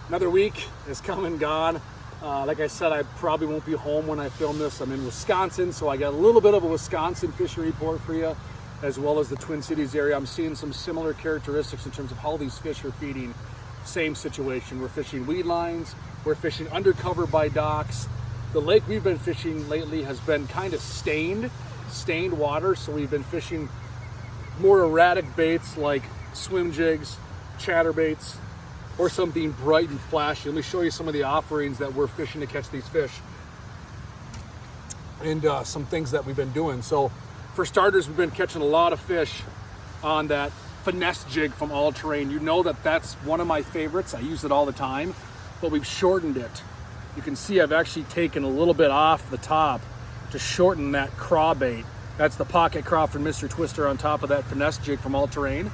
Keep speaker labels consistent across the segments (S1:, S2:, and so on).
S1: Another week has come and gone. Like I said, I probably won't be home when I film this. I'm in Wisconsin, so I got a little bit of a Wisconsin fishing report for you, as well as the Twin Cities area. I'm seeing some similar characteristics in terms of how these fish are feeding. Same situation. We're fishing weed lines. We're fishing undercover by docks. The lake we've been fishing lately has been kind of stained water, so we've been fishing more erratic baits like swim jigs, chatterbaits, or something bright and flashy. Let me show you some of the offerings that we're fishing to catch these fish, and some things that we've been doing. So for starters, we've been catching a lot of fish on that finesse jig from All Terrain. You know that's one of my favorites. I use it all the time, but we've shortened it. You can see I've actually taken a little bit off the top to shorten that craw bait. That's the pocket craw from Mr. Twister on top of that finesse jig from All Terrain,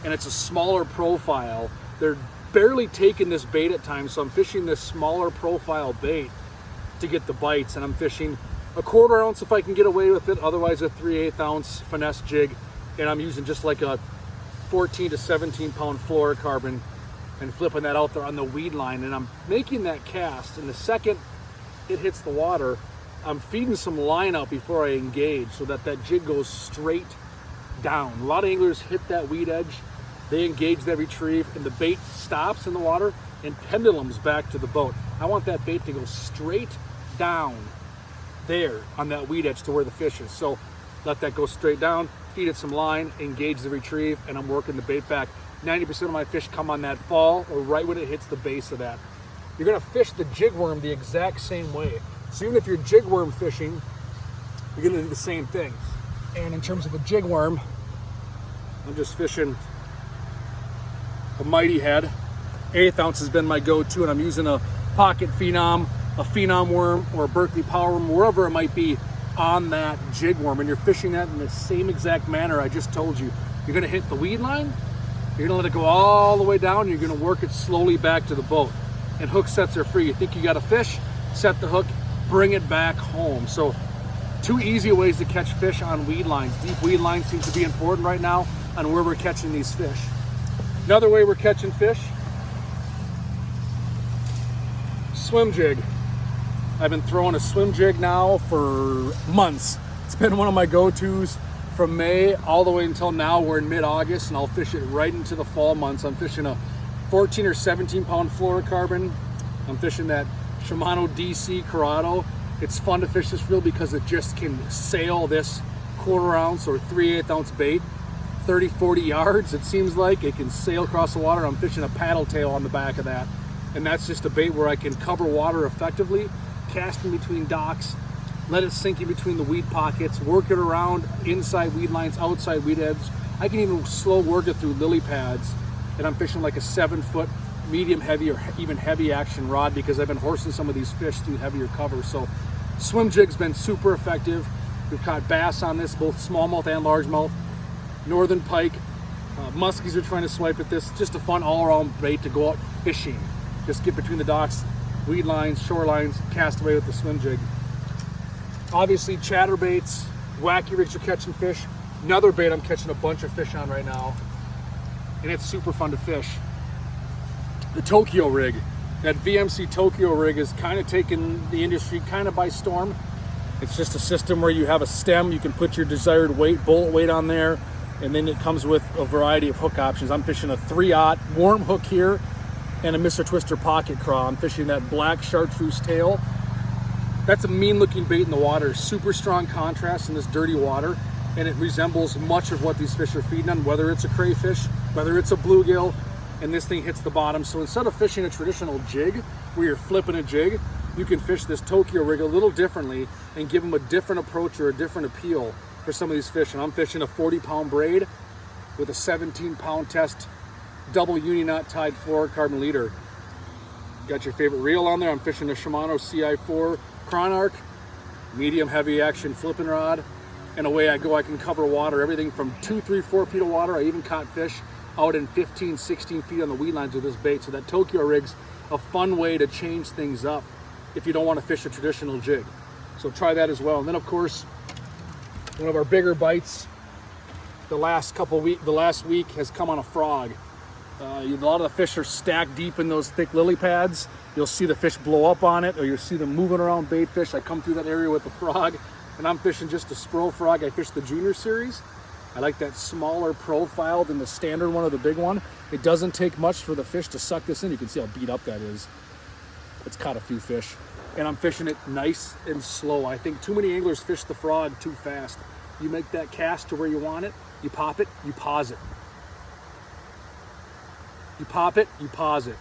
S1: and it's a smaller profile. They're barely taking this bait at times, so I'm fishing this smaller profile bait to get the bites, and I'm fishing a 1/4 ounce if I can get away with it, otherwise a 3/8 ounce finesse jig, and I'm using just like a 14 to 17 pound fluorocarbon and flipping that out there on the weed line, and I'm making that cast, and the second it hits the water, I'm feeding some line out before I engage so that that jig goes straight down. A lot of anglers hit that weed edge, they engage, they retrieve, and the bait stops in the water and pendulums back to the boat. I want that bait to go straight down there on that weed edge to where the fish is. So let that go straight down, feed it some line, engage the retrieve, and I'm working the bait back. 90% of my fish come on that fall or right when it hits the base of that. You're gonna fish the jig worm the exact same way. So even if you're jig worm fishing, you're gonna do the same thing. And in terms of a jig worm, I'm just fishing a Mighty Head. 1/8 ounce has been my go-to, and I'm using a Pocket Phenom, a Phenom worm, or a Berkeley Power worm, wherever it might be on that jig worm. And you're fishing that in the same exact manner I just told you. You're gonna hit the weed line, you're gonna let it go all the way down, and you're gonna work it slowly back to the boat. And hook sets are free. You think you got a fish, set the hook, bring it back home. So 2 easy ways to catch fish on weed lines. Deep weed line seems to be important right now on where we're catching these fish. Another way we're catching fish, swim jig. I've been throwing a swim jig now for months. It's been one of my go-tos from May all the way until now. We're in mid-August, and I'll fish it right into the fall months. I'm fishing a 14 or 17 pound fluorocarbon. I'm fishing that Shimano DC Corrado. It's fun to fish this reel because it just can sail this 1/4 ounce or 3/8 ounce bait 30, 40 yards. It seems like it can sail across the water. I'm fishing a paddle tail on the back of that. And that's just a bait where I can cover water effectively, cast in between docks, let it sink in between the weed pockets, work it around inside weed lines, outside weed edge. I can even slow work it through lily pads, and I'm fishing like a 7-foot medium heavy or even heavy action rod because I've been horsing some of these fish through heavier cover. So swim jig's been super effective. We've caught bass on this, both smallmouth and largemouth, northern pike, muskies are trying to swipe at this. Just a fun all-around bait to go out fishing. Just get between the docks, weed lines, shorelines, cast away with the swim jig. Obviously chatterbaits, wacky rigs are catching fish. Another bait I'm catching a bunch of fish on right now, and it's super fun to fish. The Tokyo rig. That VMC Tokyo rig is kind of taking the industry kind of by storm. It's just a system where you have a stem, you can put your desired weight, bullet weight on there, and then it comes with a variety of hook options. I'm fishing a 3/0 worm hook here and a Mr. Twister pocket craw. I'm fishing that black chartreuse tail. That's a mean looking bait in the water. Super strong contrast in this dirty water, and it resembles much of what these fish are feeding on, whether it's a crayfish, whether it's a bluegill, and this thing hits the bottom. So instead of fishing a traditional jig where you're flipping a jig, you can fish this Tokyo rig a little differently and give them a different approach or a different appeal for some of these fish. And I'm fishing a 40-pound braid with a 17-pound test double uni knot tied fluorocarbon leader. Got your favorite reel on there. I'm fishing a Shimano CI4 Chronarch, medium heavy action flipping rod, and away I go. I can cover water, everything from 2, 3, 4 feet of water. I even caught fish out in 15, 16 feet on the weed lines with this bait. So that Tokyo rig's a fun way to change things up if you don't want to fish a traditional jig. So try that as well. And then of course, one of our bigger bites the last week has come on a frog. A lot of the fish are stacked deep in those thick lily pads. You'll see the fish blow up on it, or you'll see them moving around bait fish. I come through that area with the frog, and I'm fishing just a spro frog. I fish the junior series. I like that smaller profile than the standard one or the big one. It doesn't take much for the fish to suck this in. You can see how beat up that is. It's caught a few fish. And I'm fishing it nice and slow. I think too many anglers fish the frog too fast. You make that cast to where you want it, you pop it, you pause it. You pop it, you pause it.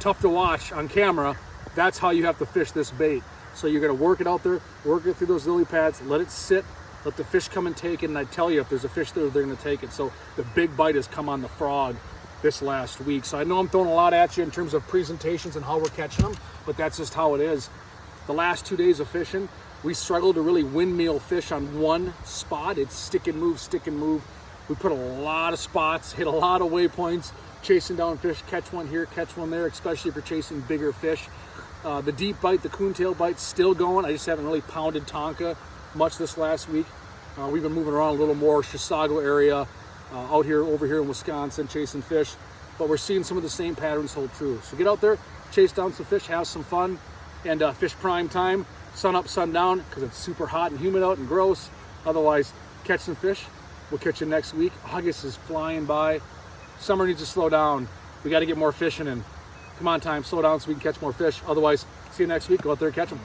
S1: Tough to watch on camera. That's how you have to fish this bait. So you're gonna work it out there, work it through those lily pads, let it sit, let the fish come and take it, and I tell you, if there's a fish there, they're gonna take it. So the big bite has come on the frog this last week. So I know I'm throwing a lot at you in terms of presentations and how we're catching them, but that's just how it is. The last 2 days of fishing, we struggled to really windmill fish on one spot. It's stick and move, stick and move. We put a lot of spots, hit a lot of waypoints, chasing down fish, catch one here, catch one there, especially if you're chasing bigger fish. The deep bite, the coontail bite's still going. I just haven't really pounded Tonka much this last week. We've been moving around a little more, Chisago area, out here, over here in Wisconsin, chasing fish. But we're seeing some of the same patterns hold true. So get out there, chase down some fish, have some fun, and fish prime time, sun up, sun down, because it's super hot and humid out and gross. Otherwise, catch some fish. We'll catch you next week. August is flying by. Summer needs to slow down. We got to get more fishing in. Come on, time, slow down so we can catch more fish. Otherwise, see you next week. Go out there and catch them.